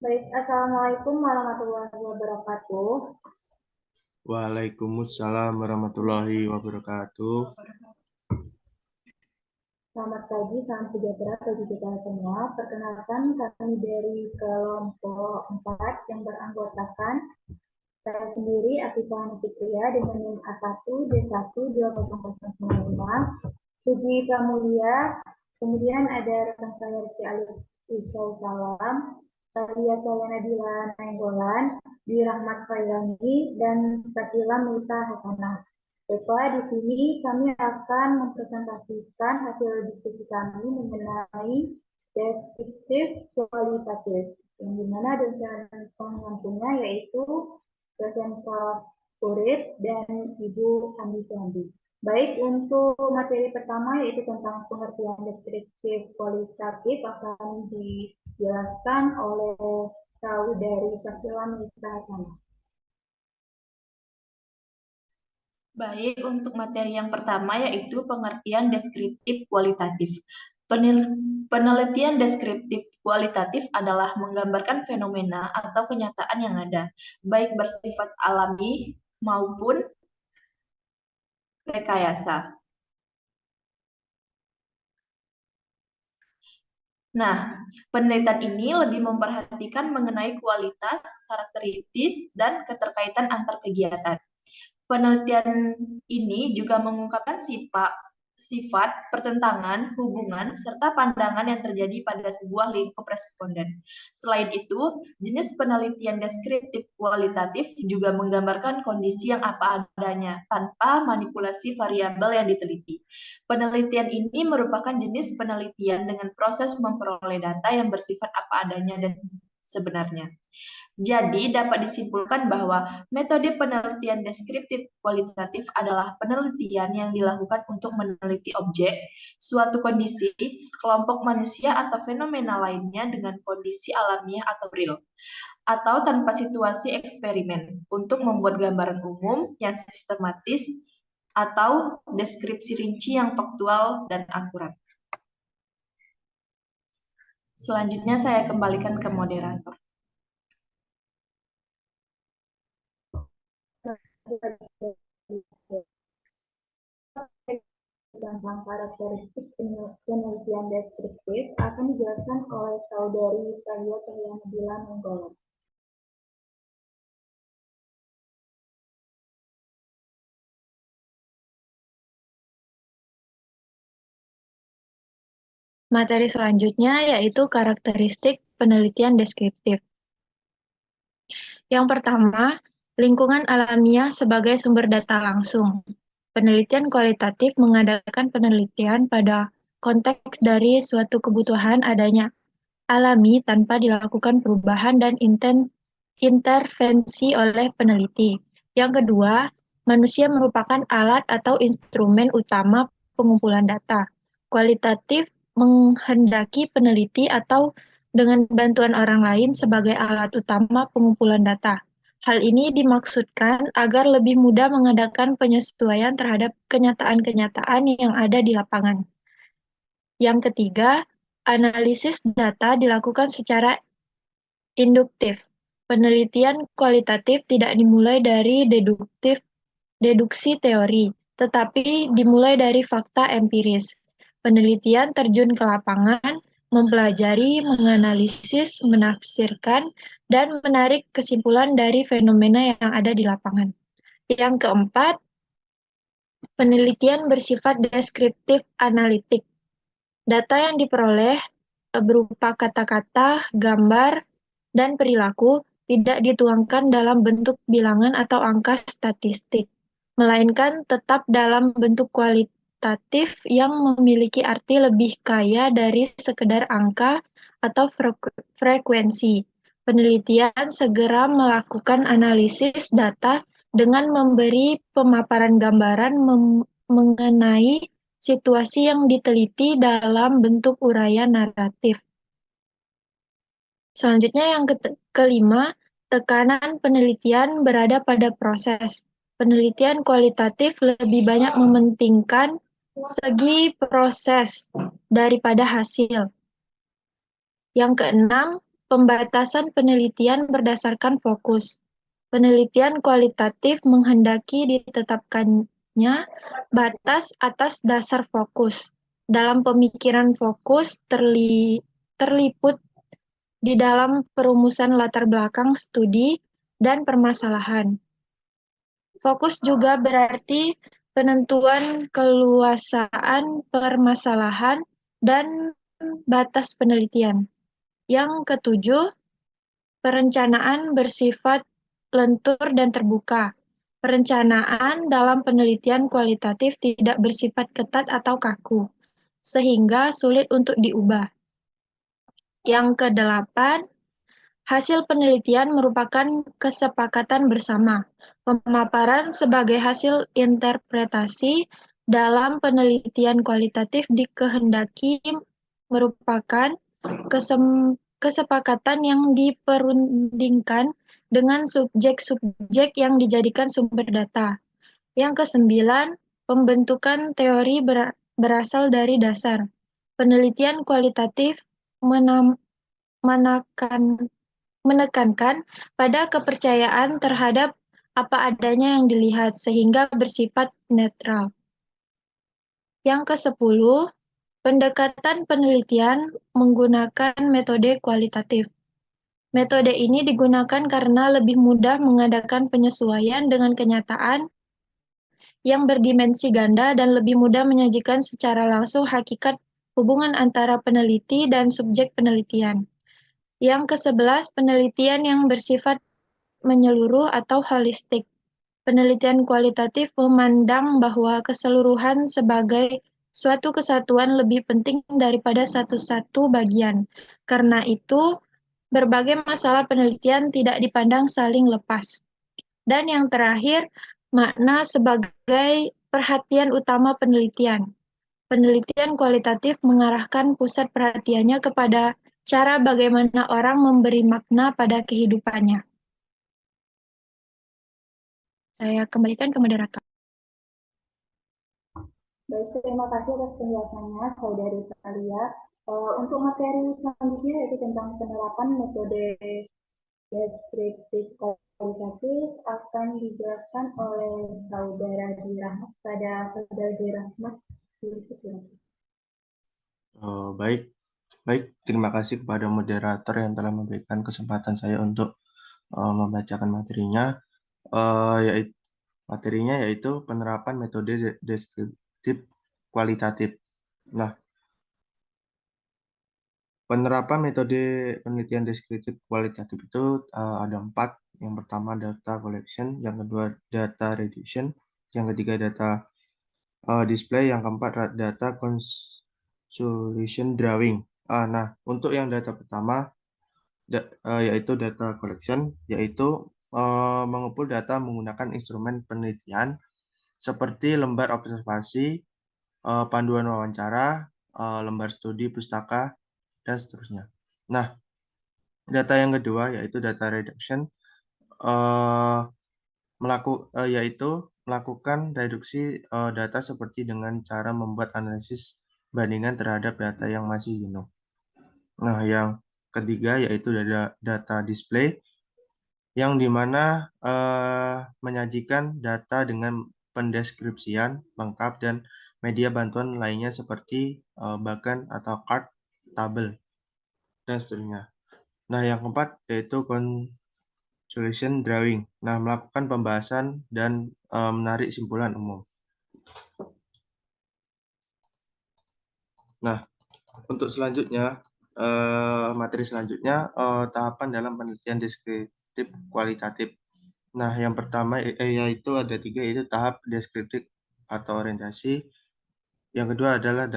Baik, Assalamualaikum warahmatullahi wabarakatuh. Waalaikumsalam warahmatullahi wabarakatuh. Selamat pagi, salam sejahtera bagi kita semua. Perkenalkan, kami dari kelompok 4 yang beranggotakan saya sendiri, Afifah Nufitria, dengan NIM A1D12005, Suji Pramulia, kemudian ada rekan saya Rizky Alif Usau Salam, Talia Saya Nabila Nainggolan, Dwi Rahmat Khairani, dan Sakila Mita Hasanah. Baiklah, di sini kami akan mempresentasikan hasil diskusi kami mengenai deskriptif kualitatif, yang dimana dosen pengampunya yaitu dosen favorit dan Ibu Andi Suhandi. Baik, untuk materi pertama yaitu tentang pengertian deskriptif kualitatif akan dijelaskan oleh saudari Sakila Mita Hasanah. Baik, untuk materi yang pertama yaitu pengertian deskriptif kualitatif. Penelitian deskriptif kualitatif adalah menggambarkan fenomena atau kenyataan yang ada, baik bersifat alami maupun rekayasa. Nah, penelitian ini lebih memperhatikan mengenai kualitas, karakteristik, dan keterkaitan antar kegiatan. Penelitian ini juga mengungkapkan sifat, pertentangan, hubungan, serta pandangan yang terjadi pada sebuah lingkup responden. Selain itu, jenis penelitian deskriptif kualitatif juga menggambarkan kondisi yang apa adanya, tanpa manipulasi variabel yang diteliti. Penelitian ini merupakan jenis penelitian dengan proses memperoleh data yang bersifat apa adanya dan sebenarnya. Jadi, dapat disimpulkan bahwa metode penelitian deskriptif kualitatif adalah penelitian yang dilakukan untuk meneliti objek, suatu kondisi, sekelompok manusia atau fenomena lainnya dengan kondisi alamiah atau real, atau tanpa situasi eksperimen, untuk membuat gambaran umum yang sistematis atau deskripsi rinci yang faktual dan akurat. Selanjutnya saya kembalikan ke moderator. Tentang karakteristik penelitian deskriptif akan dijelaskan oleh saudari Talia Saya Nabila Nainggolan. Materi selanjutnya yaitu karakteristik penelitian deskriptif. Yang pertama, lingkungan alamiah sebagai sumber data langsung. Penelitian kualitatif mengadakan penelitian pada konteks dari suatu kebutuhan adanya alami tanpa dilakukan perubahan dan intervensi oleh peneliti. Yang kedua, manusia merupakan alat atau instrumen utama pengumpulan data. Kualitatif menghendaki peneliti atau dengan bantuan orang lain sebagai alat utama pengumpulan data. Hal ini dimaksudkan agar lebih mudah mengadakan penyesuaian terhadap kenyataan-kenyataan yang ada di lapangan. Yang ketiga, analisis data dilakukan secara induktif. Penelitian kualitatif tidak dimulai dari deduksi teori, tetapi dimulai dari fakta empiris. Penelitian terjun ke lapangan, mempelajari, menganalisis, menafsirkan, dan menarik kesimpulan dari fenomena yang ada di lapangan. Yang keempat, penelitian bersifat deskriptif analitik. Data yang diperoleh berupa kata-kata, gambar, dan perilaku tidak dituangkan dalam bentuk bilangan atau angka statistik, melainkan tetap dalam bentuk kualitatif yang memiliki arti lebih kaya dari sekedar angka atau frekuensi. Penelitian segera melakukan analisis data dengan memberi pemaparan gambaran mengenai situasi yang diteliti dalam bentuk uraian naratif. Selanjutnya yang kelima, tekanan penelitian berada pada proses. Penelitian kualitatif lebih banyak mementingkan segi proses daripada hasil. Yang keenam, Pembatasan penelitian berdasarkan fokus. Penelitian kualitatif menghendaki ditetapkannya batas atas dasar fokus. Dalam pemikiran fokus terliput di dalam perumusan latar belakang studi dan permasalahan. Fokus juga berarti penentuan keluasaan permasalahan dan batas penelitian. Yang ketujuh, perencanaan bersifat lentur dan terbuka. Perencanaan dalam penelitian kualitatif tidak bersifat ketat atau kaku, sehingga sulit untuk diubah. Yang kedelapan, hasil penelitian merupakan kesepakatan bersama. Pemaparan sebagai hasil interpretasi dalam penelitian kualitatif dikehendaki merupakan kesepakatan yang diperundingkan dengan subjek-subjek yang dijadikan sumber data. Yang kesembilan, pembentukan teori berasal dari dasar. Penelitian kualitatif menekankan pada kepercayaan terhadap apa adanya yang dilihat, sehingga bersifat netral. Yang kesepuluh, pendekatan penelitian menggunakan metode kualitatif. Metode ini digunakan karena lebih mudah mengadakan penyesuaian dengan kenyataan yang berdimensi ganda dan lebih mudah menyajikan secara langsung hakikat hubungan antara peneliti dan subjek penelitian. Yang ke-11, penelitian yang bersifat menyeluruh atau holistik. Penelitian kualitatif memandang bahwa keseluruhan sebagai suatu kesatuan lebih penting daripada satu-satu bagian. Karena itu, berbagai masalah penelitian tidak dipandang saling lepas. Dan yang terakhir, makna sebagai perhatian utama penelitian. Penelitian kualitatif mengarahkan pusat perhatiannya kepada cara bagaimana orang memberi makna pada kehidupannya. Saya kembalikan ke moderator. Baik, terima kasih atas penjelasannya, Saudari Thalia. Untuk materi selanjutnya yaitu tentang penerapan metode deskriptif kualitatif akan dijelaskan oleh Saudara Dirahmat pada Saudara Dirahmat. Baik, terima kasih kepada moderator yang telah memberikan kesempatan saya untuk membacakan materinya. Materinya yaitu penerapan metode deskriptif kualitatif. Nah, penerapan metode penelitian deskriptif kualitatif itu ada 4. Yang pertama data collection, yang kedua data reduction, yang ketiga data display, yang keempat data consolidation drawing. Nah, untuk yang data pertama yaitu data collection, yaitu mengumpul data menggunakan instrumen penelitian seperti lembar observasi, panduan wawancara, lembar studi pustaka, dan seterusnya. Nah, data yang kedua yaitu data reduction, yaitu melakukan reduksi data seperti dengan cara membuat analisis bandingan terhadap data yang masih jenuh. Nah, yang ketiga yaitu data display, yang dimana menyajikan data dengan pendeskripsian lengkap dan media bantuan lainnya seperti bagan atau chart, tabel, dan seterusnya. Nah, yang keempat yaitu consolidation drawing. Nah, melakukan pembahasan dan menarik simpulan umum. Nah, untuk selanjutnya, materi selanjutnya, tahapan dalam penelitian deskriptif kualitatif. Nah, yang pertama yaitu ada 3, yaitu tahap deskriptif atau orientasi. Yang kedua adalah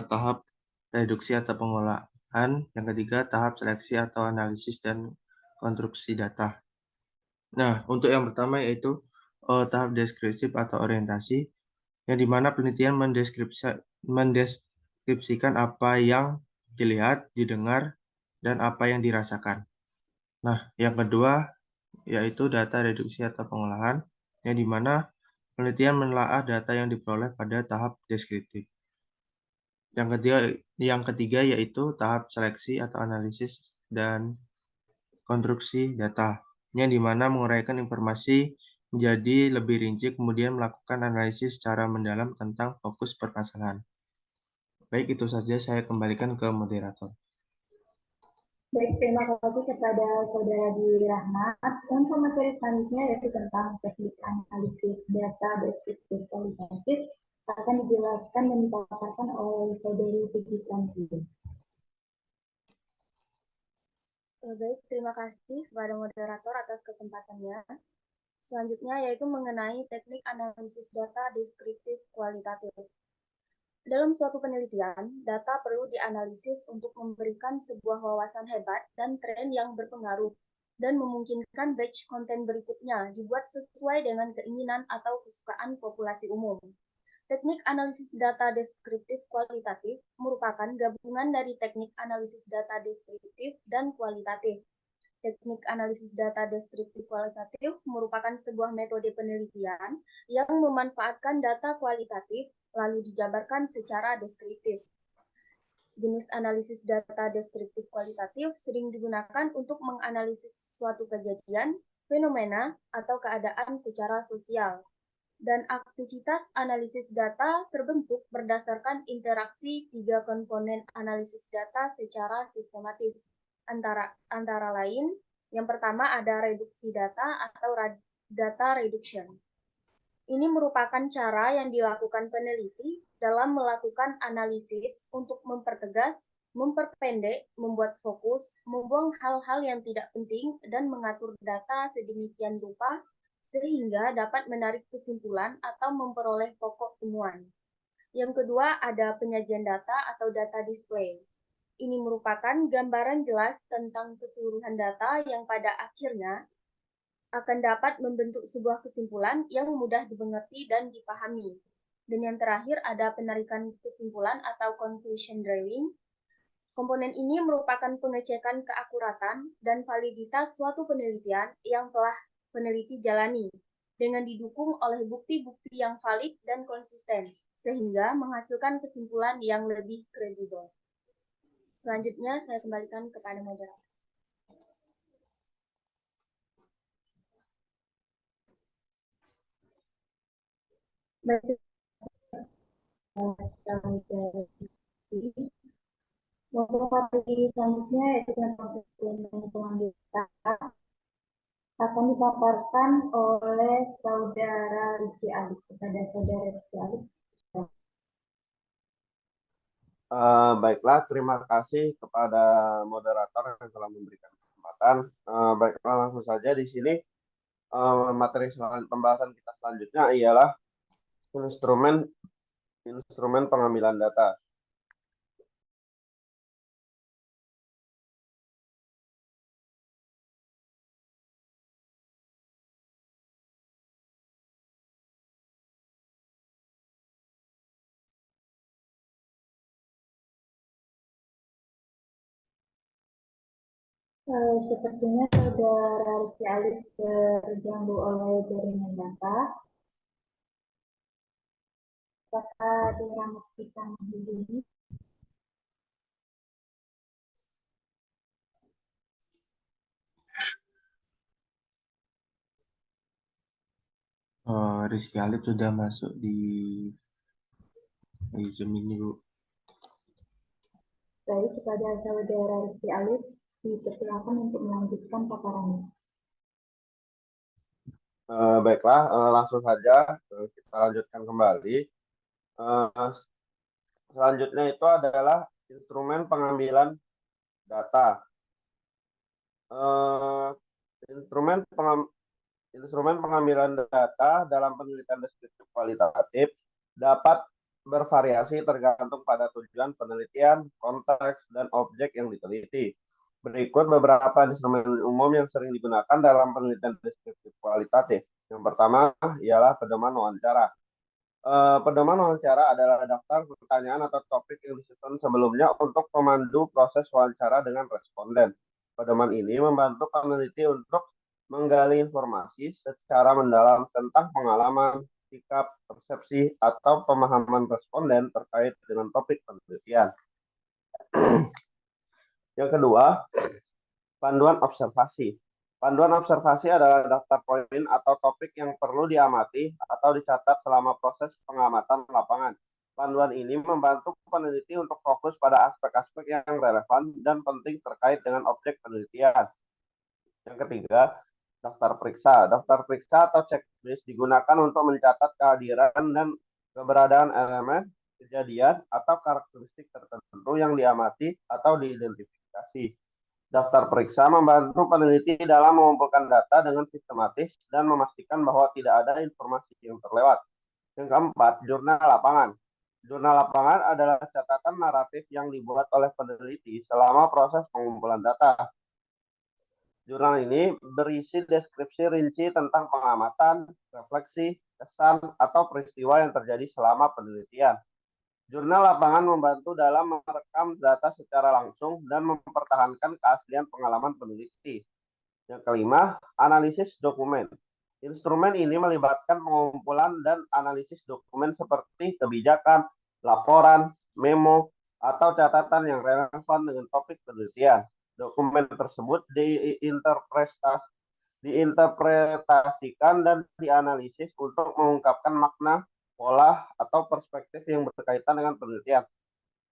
tahap reduksi atau pengolahan. Yang ketiga, tahap seleksi atau analisis dan konstruksi data. Nah, untuk yang pertama yaitu tahap deskriptif atau orientasi, yang dimana penelitian mendeskripsikan apa yang dilihat, didengar, dan apa yang dirasakan. Nah, yang kedua yaitu data reduksi atau pengolahan, yang dimana penelitian menelaah data yang diperoleh pada tahap deskriptif. Yang ketiga yaitu tahap seleksi atau analisis dan konstruksi data, yang dimana menguraikan informasi menjadi lebih rinci, kemudian melakukan analisis secara mendalam tentang fokus permasalahan. Baik, itu saja, saya kembalikan ke moderator. Baik, terima kasih kepada Saudara Dwi Rahmat. Untuk materi selanjutnya yaitu tentang teknik analisis data deskriptif kualitatif akan dijelaskan dan dipaparkan oleh Saudari Vicky Tanti. Baik, terima kasih kepada moderator atas kesempatannya. Selanjutnya yaitu mengenai teknik analisis data deskriptif kualitatif. Dalam suatu penelitian, data perlu dianalisis untuk memberikan sebuah wawasan hebat dan tren yang berpengaruh dan memungkinkan batch konten berikutnya dibuat sesuai dengan keinginan atau kesukaan populasi umum. Teknik analisis data deskriptif kualitatif merupakan gabungan dari teknik analisis data deskriptif dan kualitatif. Teknik analisis data deskriptif kualitatif merupakan sebuah metode penelitian yang memanfaatkan data kualitatif lalu dijabarkan secara deskriptif. Jenis analisis data deskriptif kualitatif sering digunakan untuk menganalisis suatu kejadian, fenomena, atau keadaan secara sosial. Dan aktivitas analisis data terbentuk berdasarkan interaksi tiga komponen analisis data secara sistematis. Antara lain, yang pertama ada reduksi data atau data reduction. Ini merupakan cara yang dilakukan peneliti dalam melakukan analisis untuk mempertegas, memperpendek, membuat fokus, membuang hal-hal yang tidak penting, dan mengatur data sedemikian rupa sehingga dapat menarik kesimpulan atau memperoleh pokok temuan. Yang kedua ada penyajian data atau data display. Ini merupakan gambaran jelas tentang keseluruhan data yang pada akhirnya akan dapat membentuk sebuah kesimpulan yang mudah dimengerti dan dipahami. Dan yang terakhir ada penarikan kesimpulan atau conclusion drawing. Komponen ini merupakan pengecekan keakuratan dan validitas suatu penelitian yang telah peneliti jalani, dengan didukung oleh bukti-bukti yang valid dan konsisten, sehingga menghasilkan kesimpulan yang lebih kredibel. Selanjutnya saya kembalikan kepada moderator. Baik, untuk materi selanjutnya yaitu tentang pengambilan data akan dipaparkan oleh Saudara Rizky Alif. Kepada Saudara Rizky Alif. Baiklah, terima kasih kepada moderator yang telah memberikan kesempatan. Baiklah, langsung saja di sini materi pembahasan kita selanjutnya ialah instrumen pengambilan data. Sepertinya Saudara Rizky Alif terganggu oleh jaringan data. Apakah Rahmat bisa menghubungi? Rizky Alif sudah masuk di Zoom ini, Bu. Baik, kepada Saudara Rizky Alif dipersilakan untuk melanjutkan paparannya. Baiklah, langsung saja kita lanjutkan kembali. Selanjutnya itu adalah instrumen pengambilan data. Instrumen pengambilan data dalam penelitian deskriptif kualitatif dapat bervariasi tergantung pada tujuan penelitian, konteks, dan objek yang diteliti. Berikut beberapa instrumen umum yang sering digunakan dalam penelitian deskriptif kualitatif. Yang pertama ialah pedoman wawancara. Pedoman wawancara adalah daftar pertanyaan atau topik yang disusun sebelumnya untuk memandu proses wawancara dengan responden. Pedoman ini membantu peneliti untuk menggali informasi secara mendalam tentang pengalaman, sikap, persepsi, atau pemahaman responden terkait dengan topik penelitian. Yang kedua, Panduan observasi. Panduan observasi adalah daftar poin atau topik yang perlu diamati atau dicatat selama proses pengamatan lapangan. Panduan ini membantu peneliti untuk fokus pada aspek-aspek yang relevan dan penting terkait dengan objek penelitian. Yang ketiga, daftar periksa. Daftar periksa atau checklist digunakan untuk mencatat kehadiran dan keberadaan elemen, kejadian, atau karakteristik tertentu yang diamati atau diidentifikasi. Daftar periksa membantu peneliti dalam mengumpulkan data dengan sistematis dan memastikan bahwa tidak ada informasi yang terlewat. Yang keempat, jurnal lapangan. Jurnal lapangan adalah catatan naratif yang dibuat oleh peneliti selama proses pengumpulan data. Jurnal ini berisi deskripsi rinci tentang pengamatan, refleksi, kesan, atau peristiwa yang terjadi selama penelitian. Jurnal lapangan membantu dalam merekam data secara langsung dan mempertahankan keaslian pengalaman peneliti. Yang kelima, analisis dokumen. Instrumen ini melibatkan pengumpulan dan analisis dokumen seperti kebijakan, laporan, memo, atau catatan yang relevan dengan topik penelitian. Dokumen tersebut diinterpretasikan dan dianalisis untuk mengungkapkan makna, pola, atau perspektif yang berkaitan dengan penelitian.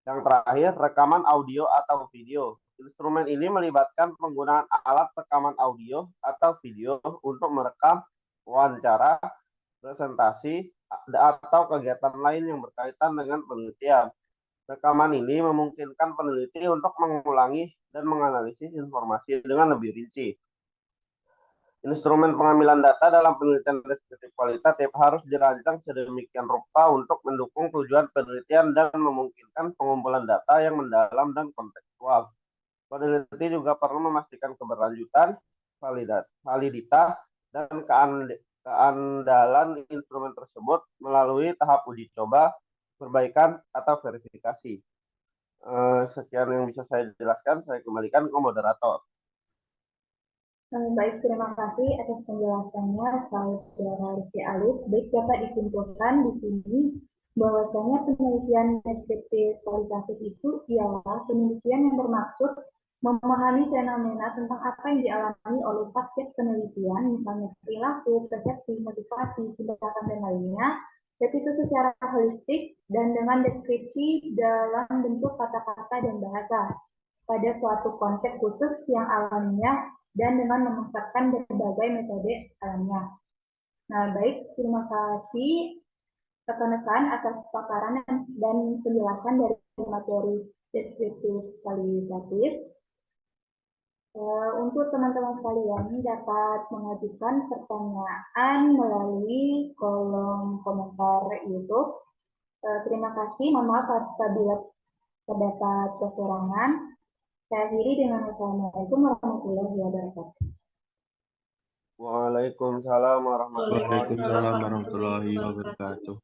Yang terakhir, rekaman audio atau video. Instrumen ini melibatkan penggunaan alat rekaman audio atau video untuk merekam wawancara, presentasi, atau kegiatan lain yang berkaitan dengan penelitian. Rekaman ini memungkinkan peneliti untuk mengulangi dan menganalisis informasi dengan lebih rinci. Instrumen pengambilan data dalam penelitian deskriptif kualitatif harus dirancang sedemikian rupa untuk mendukung tujuan penelitian dan memungkinkan pengumpulan data yang mendalam dan kontekstual. Peneliti juga perlu memastikan keberlanjutan, validitas, dan keandalan instrumen tersebut melalui tahap uji coba, perbaikan, atau verifikasi. Sekian yang bisa saya jelaskan, saya kembalikan ke moderator. Baik, terima kasih atas penjelasannya, Saudara Rizky Alif. Baik, dapat disimpulkan di sini bahwasanya penelitian deskriptif kualitatif itu ialah penelitian yang bermaksud memahami fenomena tentang apa yang dialami oleh subjek penelitian, misalnya perilaku, persepsi, motivasi, tindakan, dan lainnya, baik itu secara holistik dan dengan deskripsi dalam bentuk kata-kata dan bahasa pada suatu konteks khusus yang alamiah dan dengan memanfaatkan berbagai metode alamiah. Nah, baik, terima kasih rekan-rekan atas paparan dan penjelasan dari materi deskriptif kualitatif. Untuk teman-teman sekalian dapat mengajukan pertanyaan melalui kolom komentar YouTube. Terima kasih, mohon maaf apabila terdapat kekurangan. Saya akhiri dengan wassalamualaikum warahmatullahi wabarakatuh. Waalaikumsalam warahmatullahi Waalaikumsalam warahmatullahi wabarakatuh.